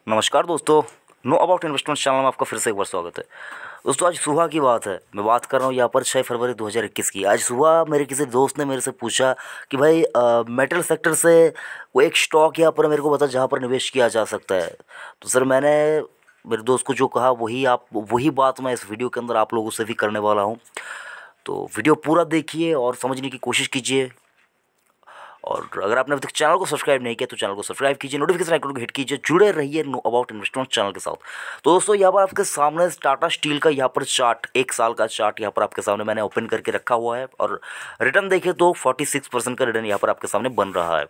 नमस्कार दोस्तों, know about investment channel में आपका फिर से एक बार स्वागत है। दोस्तों आज सुबह की बात है, मैं बात कर रहा हूँ यहाँ पर 6 फरवरी 2021 की। आज सुबह मेरे किसी दोस्त ने मेरे से पूछा कि भाई मेटल सेक्टर से वो एक स्टॉक यहाँ पर मेरे को बता जहाँ पर निवेश किया जा सकता है। तो सर मैंने मेरे दोस्त को जो कहा वही बात मैं इस वीडियो के अंदर आप लोगों से भी करने वाला हूँ। तो वीडियो पूरा देखिए और समझने की कोशिश कीजिए। और अगर आपने अभी तक चैनल को सब्सक्राइब नहीं किया तो चैनल को सब्सक्राइब कीजिए, नोटिफिकेशन आइकन को हिट कीजिए, जुड़े रहिए नो अबाउट इन्वेस्टमेंट चैनल के साथ। तो दोस्तों यहाँ पर आपके सामने टाटा स्टील का यहाँ पर चार्ट, 1 साल का चार्ट यहाँ पर आपके सामने मैंने ओपन करके रखा हुआ है। और रिटर्न देखें तो 46% का रिटर्न यहाँ पर आपके सामने बन रहा है।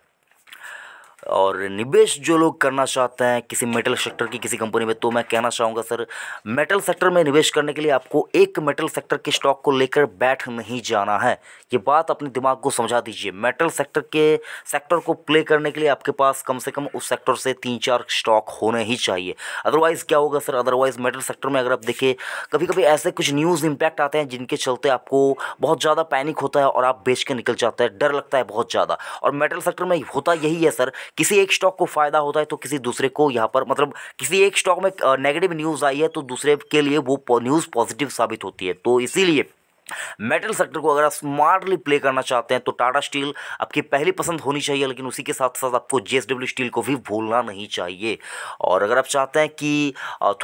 और निवेश जो लोग करना चाहते हैं किसी मेटल सेक्टर की किसी कंपनी में, तो मैं कहना चाहूँगा सर, मेटल सेक्टर में निवेश करने के लिए आपको एक मेटल सेक्टर के स्टॉक को लेकर बैठ नहीं जाना है। ये बात अपने दिमाग को समझा दीजिए। मेटल सेक्टर को प्ले करने के लिए आपके पास कम से कम उस सेक्टर से 3-4 स्टॉक होने ही चाहिए। अदरवाइज़ क्या होगा सर, अदरवाइज़ मेटल सेक्टर में अगर आप देखिए कभी कभी ऐसे कुछ न्यूज़ इम्पैक्ट आते हैं जिनके चलते आपको बहुत ज़्यादा पैनिक होता है और आप बेच के निकल जाते हैं, डर लगता है बहुत ज़्यादा। और मेटल सेक्टर में होता यही है सर, किसी एक स्टॉक को फायदा होता है तो किसी दूसरे को यहाँ पर मतलब किसी एक स्टॉक में नेगेटिव न्यूज़ आई है तो दूसरे के लिए वो न्यूज़ पॉजिटिव साबित होती है। तो इसीलिए मेटल सेक्टर को अगर आप स्मार्टली प्ले करना चाहते हैं तो टाटा स्टील आपकी पहली पसंद होनी चाहिए, लेकिन उसी के साथ साथ आपको जेएसडब्ल्यू स्टील को भी भूलना नहीं चाहिए। और अगर आप चाहते हैं कि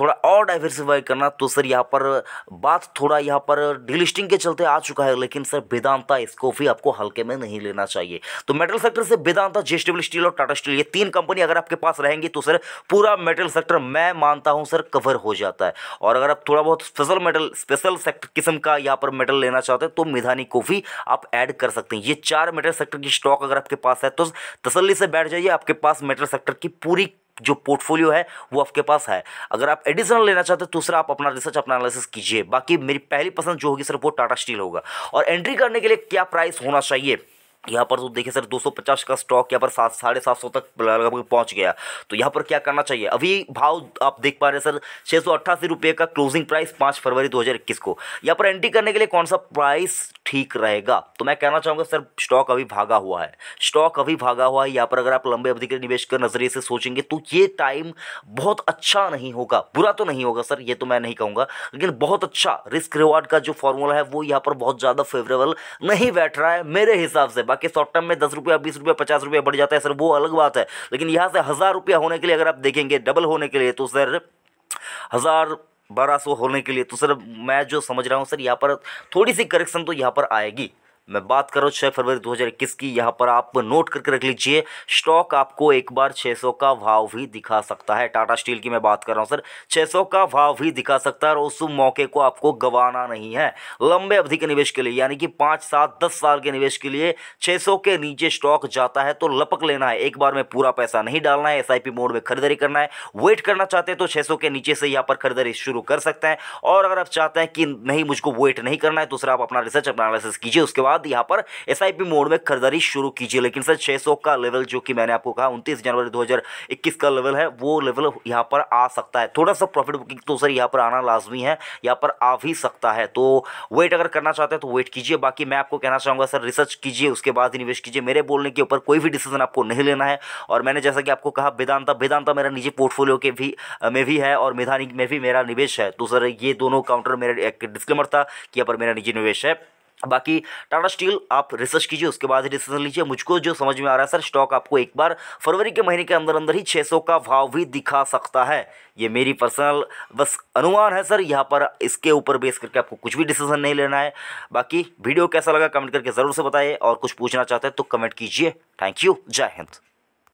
थोड़ा और डाइवर्सिफाई करना तो सर यहाँ पर बात थोड़ा यहाँ पर डिलिस्टिंग के चलते आ चुका है, लेकिन सर वेदांता इसको भी आपको हल्के में नहीं लेना चाहिए। तो मेटल सेक्टर से वेदांता, जेएसडब्ल्यू स्टील और टाटा स्टील, ये 3 कंपनी अगर आपके पास रहेंगी तो सर पूरा मेटल सेक्टर मैं मानता हूँ सर कवर हो जाता है। और अगर आप थोड़ा बहुत स्पेशल सेक्टर किस्म का यहाँ पर मेटल लेना चाहते हैं तो मिधानी को भी आप ऐड कर सकते हैं। ये 4 मेटल सेक्टर की स्टॉक अगर आपके पास है तो तसल्ली से बैठ जाइए, आपके पास मेटल सेक्टर की पूरी जो पोर्टफोलियो है वो आपके पास है। अगर आप एडिशनल लेना चाहते हैं तो सर आप अपना रिसर्च, अपना एनालिसिस कीजिए। बाकी मेरी पहली पसंद जो होगी सर वो टाटा स्टील होगा। और एंट्री करने के लिए क्या प्राइस होना चाहिए, यहाँ पर तो देखिए सर 250 का स्टॉक यहाँ पर 750 तक लगभग पहुँच गया। तो यहाँ पर क्या करना चाहिए, अभी भाव आप देख पा रहे हैं सर 688 रुपये का क्लोजिंग प्राइस 5 फरवरी 2021 को। यहाँ पर एंट्री करने के लिए कौन सा प्राइस ठीक रहेगा, तो मैं कहना चाहूँगा सर स्टॉक अभी भागा हुआ है। यहाँ पर अगर आप लंबे अवधि के निवेश के नज़रिए से सोचेंगे तो ये टाइम बहुत अच्छा नहीं होगा, बुरा तो नहीं होगा सर, ये तो मैं नहीं कहूँगा, लेकिन बहुत अच्छा रिस्क रिवार्ड का जो फॉर्मूला है वो यहाँ पर बहुत ज़्यादा फेवरेबल नहीं बैठ रहा है मेरे हिसाब से। बाकी शॉर्ट टर्म में 10 रुपया, 20 रुपया, 50 रुपया बढ़ जाता है सर, वो अलग बात है। लेकिन यहाँ से 1000 रुपया होने के लिए अगर आप देखेंगे डबल होने के लिए तो सर 1200 होने के लिए तो सर मैं जो समझ रहा हूँ सर यहाँ पर थोड़ी सी करेक्शन तो यहाँ पर आएगी। मैं बात कर रहा हूँ 6 फरवरी 2021 की। यहाँ पर आप नोट करके रख लीजिए, स्टॉक आपको एक बार 600 का भाव भी दिखा सकता है। टाटा स्टील की मैं बात कर रहा हूँ सर, 600 का भाव भी दिखा सकता है और उस मौके को आपको गंवाना नहीं है। लंबे अवधि के निवेश के लिए यानी कि 5, 7, 10 साल के निवेश के लिए 600 के नीचे स्टॉक जाता है तो लपक लेना है, एक बार में पूरा पैसा नहीं डालना है, एसआईपी मोड में खरीदारी करना है। वेट करना चाहते हैं तो 600 के नीचे से यहाँ पर खरीदारी शुरू कर सकते हैं। और अगर आप चाहते हैं कि नहीं मुझको वेट नहीं करना है तो सर आप अपना रिसर्च, अपना एनालिसिस कीजिए, उसके बाद यहाँ पर एसआईपी मोड में खरीदारी शुरू कीजिए। लेकिन सर 600 का लेवल जो कि मैंने आपको कहा 29 जनवरी 2021 का लेवल है, वो लेवल यहाँ पर आ सकता है। थोड़ा सा प्रॉफिट बुकिंग तो सर यहाँ पर आना लाजमी है, यहाँ पर आ भी सकता है। तो वेट अगर करना चाहते हैं तो वेट कीजिए। बाकी मैं आपको कहना चाहूँगा सर रिसर्च कीजिए, उसके बाद ही निवेश कीजिए। मेरे बोलने के ऊपर कोई भी डिसीजन आपको नहीं लेना है। और मैंने जैसा कि आपको कहा वेदांता मेरा निजी पोर्टफोलियो के में भी है और मिधानी में भी मेरा निवेश है। तो सर ये दोनों काउंटर मेरा एक डिस्क्लेमर था कि यहाँ पर मेरा निजी निवेश है। बाकी टाटा स्टील आप रिसर्च कीजिए, उसके बाद ही डिसीजन लीजिए। मुझको जो समझ में आ रहा है सर, स्टॉक आपको एक बार फरवरी के महीने के अंदर अंदर ही 600 का भाव भी दिखा सकता है। ये मेरी पर्सनल बस अनुमान है सर, यहाँ पर इसके ऊपर बेस करके आपको कुछ भी डिसीजन नहीं लेना है। बाकी वीडियो कैसा लगा कमेंट करके ज़रूर से बताइए, और कुछ पूछना चाहते हैं तो कमेंट कीजिए। थैंक यू, जय हिंद।